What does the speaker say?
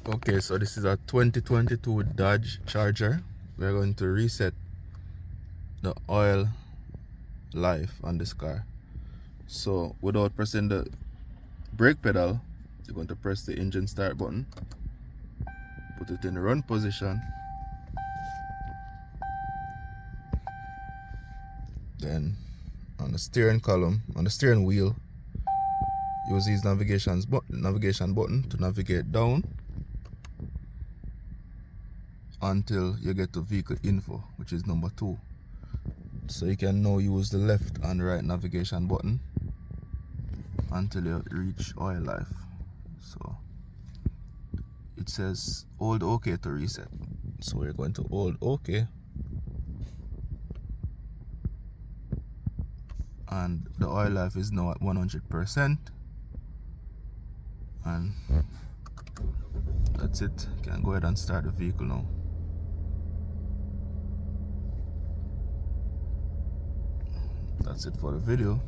Okay, so this is a 2022 Dodge Charger. We're going to reset the oil life on this car. So without pressing the brake pedal, you're going to press the engine start button, put it in run position, then on the steering column, on the steering wheel, use these navigation button to navigate down until you get to vehicle info, which is number 2. So you can now use the left and right navigation button until you reach oil life. So it says hold OK to reset, so we're going to hold OK, and the oil life is now at 100%, and that's it. You can go ahead and start the vehicle now. That's it for the video.